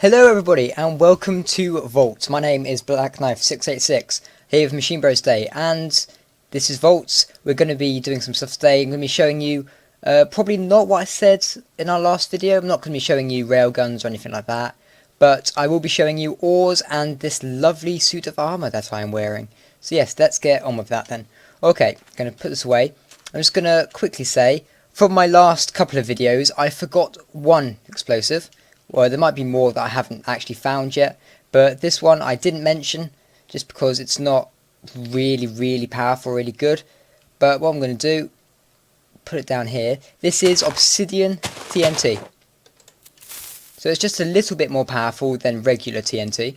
Hello everybody and welcome to Voltz. My name is Black Knife 686 here with Machine Bros Day, and this is Voltz. We're going to be doing some stuff today. I'm going to be showing you probably not what I said in our last video. I'm not going to be showing you railguns or anything like that, but I will be showing you ores and this lovely suit of armour that I am wearing. So yes, let's get on with that then. Okay, I'm going to put this away. I'm just going to quickly say, from my last couple of videos I forgot one explosive. Well, there might be more that I haven't actually found yet, but this one I didn't mention just because it's not really powerful, really good. But what I'm going to do, put it down here. This is Obsidian TNT. So it's just a little bit more powerful than regular TNT.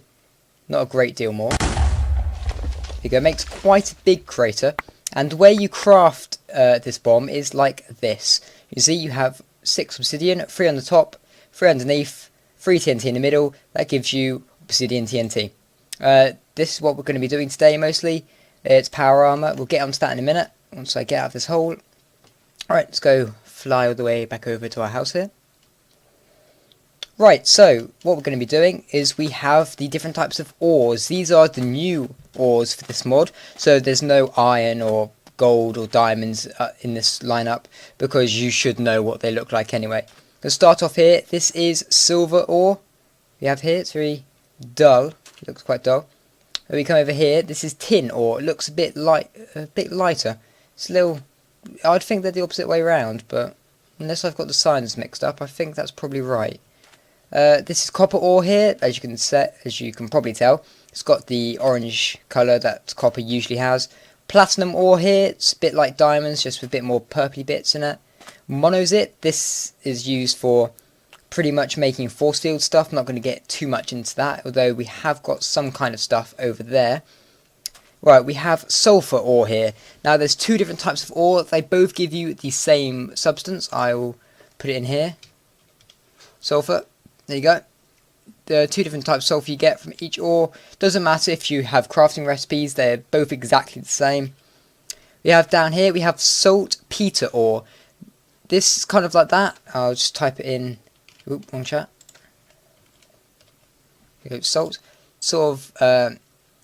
Not a great deal more. There you go, it makes quite a big crater. And the way you craft this bomb is like this. You see, you have 6 obsidian, 3 on the top, 3 underneath, 3 TNT in the middle. That gives you Obsidian TNT. This is what we're going to be doing today mostly. It's power armor. We'll get onto that in a minute once I get out of this hole. Alright, let's go fly all the way back over to our house here. Right, so what we're going to be doing is we have the different types of ores. These are the new ores for this mod. So there's no iron or gold or diamonds in this lineup, because you should know what they look like anyway. Let's start off here. This is silver ore. We have here, it's very dull. It looks quite dull. Then we come over here. This is tin ore. It looks a bit lighter. It's a little. I'd think they're the opposite way around, but unless I've got the signs mixed up, I think that's probably right. This is copper ore here. As you can probably tell, it's got the orange colour that copper usually has. Platinum ore here. It's a bit like diamonds, just with a bit more purpley bits in it. Monozit, this is used for pretty much making force field stuff. I'm not going to get too much into that, although we have got some kind of stuff over there. Right, we have sulfur ore here. Now there's 2 different types of ore. They both give you the same substance. I will put it in here. Sulfur, there you go. There are 2 different types of sulfur you get from each ore. Doesn't matter if you have crafting recipes, they're both exactly the same. We have down here, we have saltpeter ore. This is kind of like that. I'll just type it in. Oop, wrong chat. Here we go, salt. Sort of,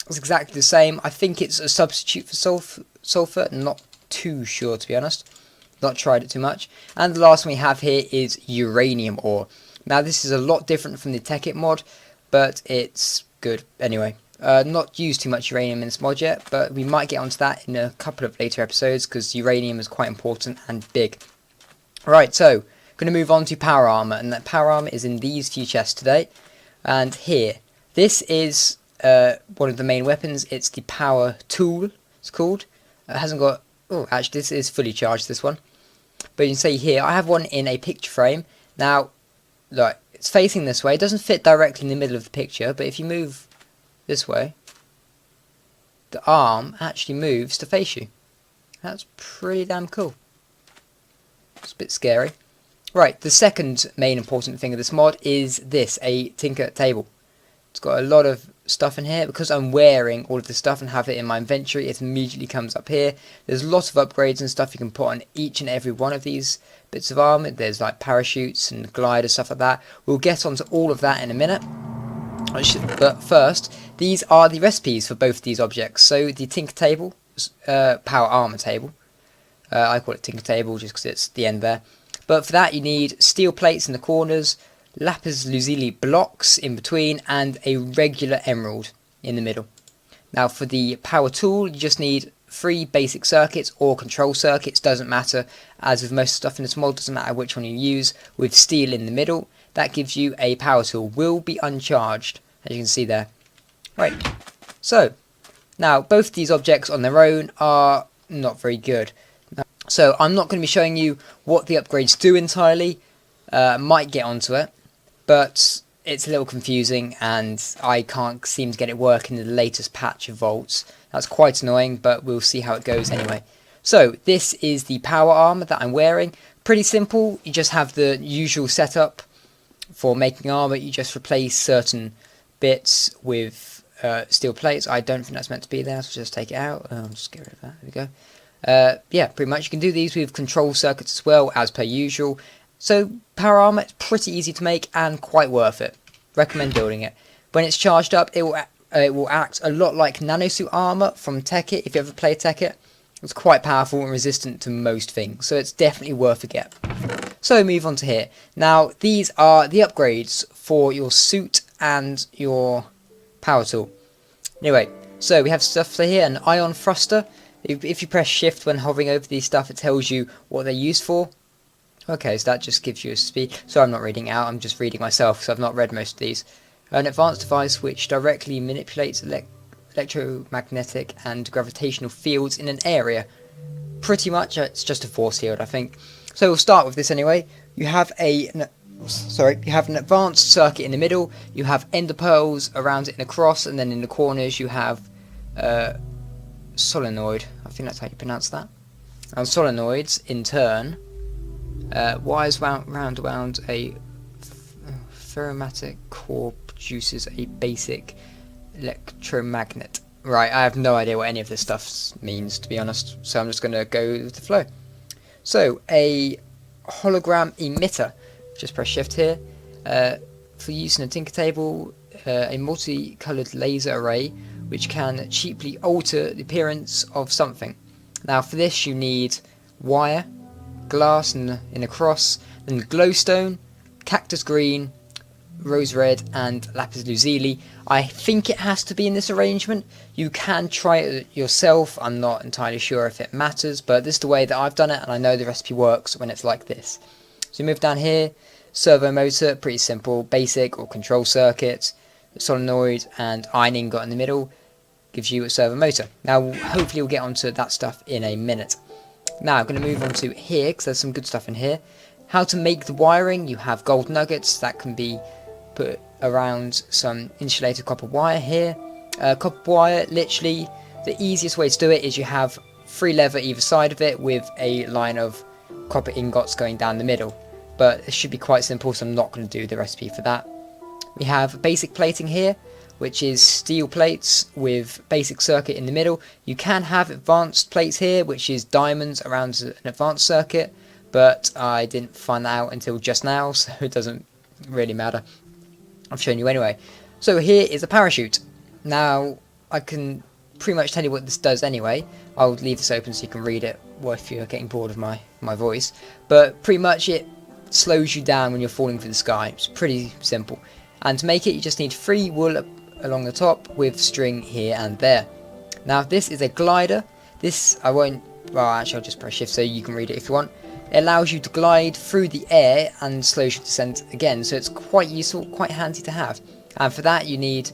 it's exactly the same. I think it's a substitute for sulfur. Not too sure, to be honest. Not tried it too much. And the last one we have here is uranium ore. Now this is a lot different from the Tech It mod, but it's good anyway. Not used too much uranium in this mod yet, but we might get onto that in a couple of later episodes, because uranium is quite important and big. Right, so going to move on to power armor, and that power armor is in these few chests today. And here, this is one of the main weapons. It's the power tool. It's called. It hasn't got. Oh, actually, this is fully charged. This one, but you can see here, I have one in a picture frame. Now, look, it's facing this way. It doesn't fit directly in the middle of the picture, but if you move this way, the arm actually moves to face you. That's pretty damn cool. It's a bit scary. Right, the second main important thing of this mod is this, a tinker table. It's got a lot of stuff in here. Because I'm wearing all of this stuff and have it in my inventory, it immediately comes up here. There's lots of upgrades and stuff you can put on each and every one of these bits of armor. There's like parachutes and gliders, stuff like that. We'll get onto all of that in a minute. But first, these are the recipes for both these objects. So the tinker table, power armor table. I call it tinker table just because it's the end there. But for that you need steel plates in the corners, lapis lazuli blocks in between, and a regular emerald in the middle. Now for the power tool, you just need 3 basic circuits or control circuits, doesn't matter. As with most stuff in this mod, doesn't matter which one you use, with steel in the middle. That gives you a power tool. Will be uncharged, as you can see there. Right, so now both these objects on their own are not very good. So I'm not going to be showing you what the upgrades do entirely. Might get onto it, but it's a little confusing and I can't seem to get it working in the latest patch of Voltz. That's quite annoying, but we'll see how it goes anyway. So this is the power armor that I'm wearing. Pretty simple. You just have the usual setup for making armor. You just replace certain bits with steel plates. I don't think that's meant to be there, so just take it out. I'll just get rid of that. There we go. Yeah, pretty much you can do these with control circuits as well, as per usual. So power armor is pretty easy to make and quite worth it. recommend building it. When it's charged up, it will act a lot like Nanosuit Armour from Tekkit. If you ever play Tekkit, it's quite powerful and resistant to most things, so it's definitely worth a get. So move on to here. Now these are the upgrades for your suit and your power tool. Anyway, so we have stuff for here, an ion thruster. If you press shift when hovering over these stuff, it tells you what they're used for. Okay, so that just gives you a speed. So I'm not reading it out, I'm just reading myself, because I've not read most of these. An advanced device which directly manipulates electromagnetic and gravitational fields in an area. Pretty much, it's just a force field, I think. So we'll start with this anyway. You have an advanced circuit in the middle. You have ender pearls around it in a cross, and then in the corners you have solenoid. I think that's how you pronounce that. And solenoids, in turn, wires round a ferromatic core produces a basic electromagnet. Right, I have no idea what any of this stuff means, to be honest, so I'm just going to go with the flow. So, a hologram emitter, just press shift here, for use in a tinker table, a multicoloured laser array which can cheaply alter the appearance of something. Now for this you need wire, glass in a cross, then glowstone, cactus green, rose red and lapis lazuli. I think it has to be in this arrangement. You can try it yourself, I'm not entirely sure if it matters, but this is the way that I've done it and I know the recipe works when it's like this. So you move down here, servo motor, pretty simple, basic or control circuit, solenoid and iron ingot in the middle gives you a servo motor. Now hopefully we'll get onto that stuff in a minute. Now I'm going to move on to here because there's some good stuff in here. How to make the wiring. You have gold nuggets that can be put around some insulated copper wire here. Copper wire, literally the easiest way to do it is you have 3 leather either side of it with a line of copper ingots going down the middle, but it should be quite simple, so I'm not going to do the recipe for that. We have basic plating here, which is steel plates with basic circuit in the middle. You can have advanced plates here, which is diamonds around an advanced circuit, but I didn't find that out until just now, so it doesn't really matter. I've shown you anyway. So here is a parachute. Now I can pretty much tell you what this does anyway. I'll leave this open so you can read it, or if you're getting bored of my voice. But pretty much it slows you down when you're falling through the sky. It's pretty simple. And to make it you just need 3 wool along the top with string here and there. Now this is a glider. This I won't, well actually I'll just press shift so you can read it if you want. It allows you to glide through the air and slows your descent again, so it's quite useful, quite handy to have. And for that you need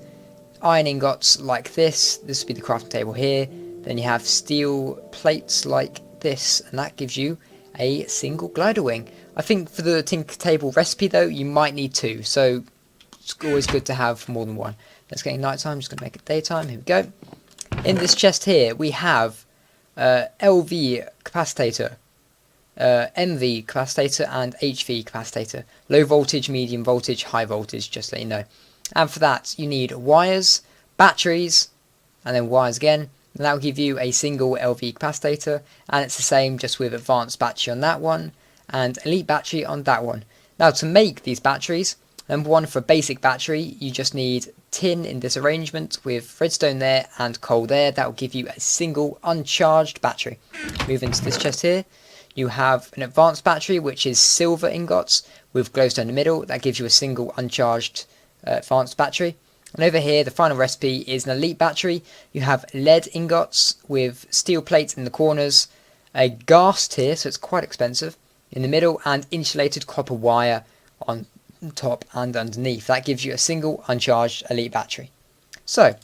iron ingots like this. This would be the crafting table here. Then you have steel plates like this, and that gives you a single glider wing. I think for the tinker table recipe though, you might need 2, so it's always good to have more than one. It's getting night time, I'm just going to make it daytime. Here we go. In this chest here we have LV capacitor, MV capacitor and HV capacitor. Low voltage, medium voltage, high voltage, just to let you know. And for that you need wires, batteries, and then wires again. And that will give you a single LV capacitor, and it's the same just with advanced battery on that one and elite battery on that one. Now to make these batteries, number one, for a basic battery you just need tin in this arrangement with redstone there and coal there. That will give you a single uncharged battery. Move into this chest here. You have an advanced battery which is silver ingots with glowstone in the middle. That gives you a single uncharged advanced battery. And over here the final recipe is an elite battery. You have lead ingots with steel plates in the corners, a ghast here, so it's quite expensive, in the middle, and insulated copper wire on top and underneath. That gives you a single uncharged elite battery. So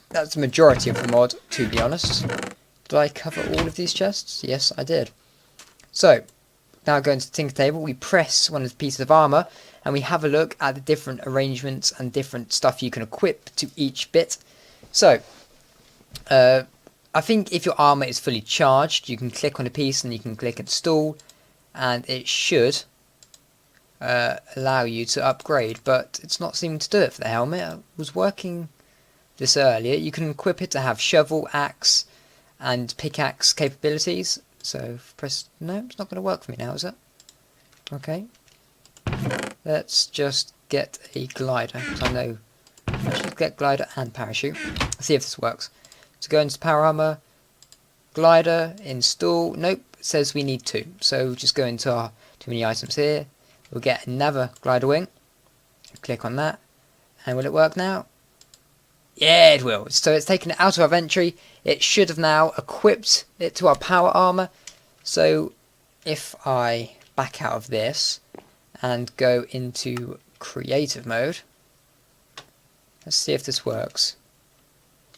that's the majority of the mod, to be honest. Did I cover all of these chests? Yes, I did. So now going to the tinker table, we press one of the pieces of armour and we have a look at the different arrangements and different stuff you can equip to each bit. So I think if your armour is fully charged, you can click on a piece and you can click install, and it should allow you to upgrade, but it's not seeming to do it for the helmet. I was working this earlier. You can equip it to have shovel, axe and pickaxe capabilities. So press, no, it's not going to work for me now, is it? Okay, let's just get a glider, because I know I should get glider and parachute. Let's see if this works. So go into power armor, glider, install. Nope, it says we need 2. So just go into our too many items here. We'll get another glider wing. Click on that. And will it work now? Yeah, it will. So it's taken it out of our inventory. It should have now equipped it to our power armor. So if I back out of this and go into creative mode, let's see if this works.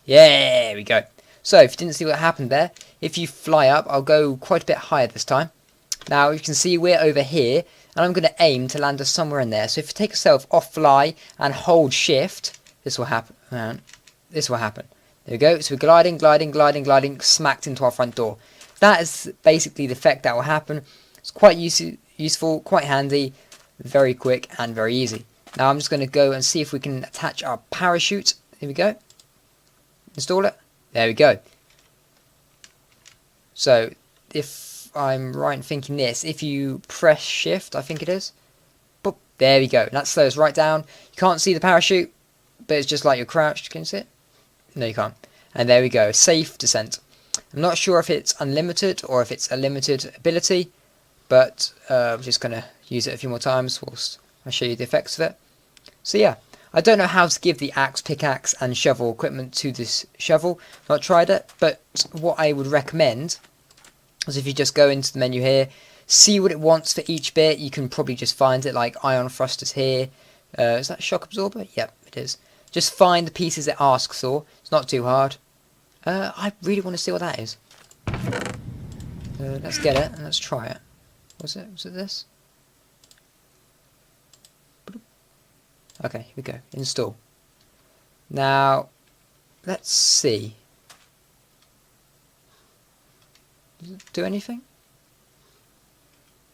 Yeah, there we go. So if you didn't see what happened there, if you fly up, I'll go quite a bit higher this time. Now you can see we're over here, and I'm going to aim to land us somewhere in there. So if you take yourself off fly and hold shift, this will happen. This will happen. There we go. So we're gliding, gliding, gliding, gliding, smacked into our front door. That is basically the effect that will happen. It's quite useful, quite handy, very quick and very easy. Now I'm just going to go and see if we can attach our parachute. Here we go. Install it. There we go. So if I'm right in thinking this, if you press shift, I think it is. Boop, there we go. That slows right down. You can't see the parachute, but it's just like you're crouched. Can you see it? No, you can't. And there we go. Safe descent. I'm not sure if it's unlimited or if it's a limited ability, but I'm just going to use it a few more times whilst I show you the effects of it. So yeah, I don't know how to give the axe, pickaxe and shovel equipment to this shovel. I've not tried it, but what I would recommend is if you just go into the menu here, see what it wants for each bit. You can probably just find it, like ion thrusters here. Is that shock absorber? Yep, it is. Just find the pieces it asks for. It's not too hard. I really want to see what that is. Let's get it and let's try it. Was it this? Okay, here we go. Install. Now, let's see. Does it do anything?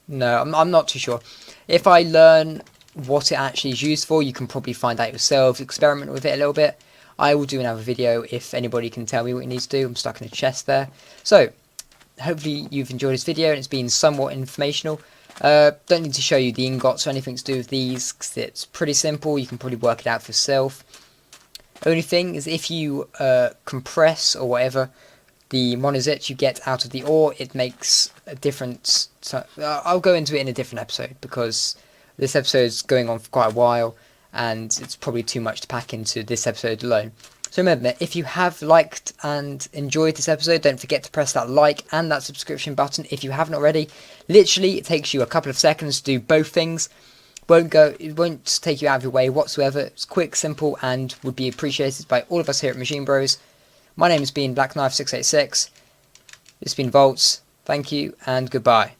No, I'm not too sure. If I learn what it actually is used for, you can probably find out yourselves, experiment with it a little bit. I will do another video if anybody can tell me what you need to do. I'm stuck in a chest there. So, hopefully you've enjoyed this video and it's been somewhat informational. Don't need to show you the ingots or anything to do with these, because it's pretty simple. You can probably work it out for yourself. Only thing is if you compress or whatever the monazite you get out of the ore, it makes a difference. So, I'll go into it in a different episode, because this episode is going on for quite a while and it's probably too much to pack into this episode alone. So remember, if you have liked and enjoyed this episode, don't forget to press that like and that subscription button if you haven't already. Literally, it takes you a couple of seconds to do both things. It won't take you out of your way whatsoever. It's quick, simple, and would be appreciated by all of us here at Machine Bros. My name has been Black Knife 686. This has been Voltz. Thank you and goodbye.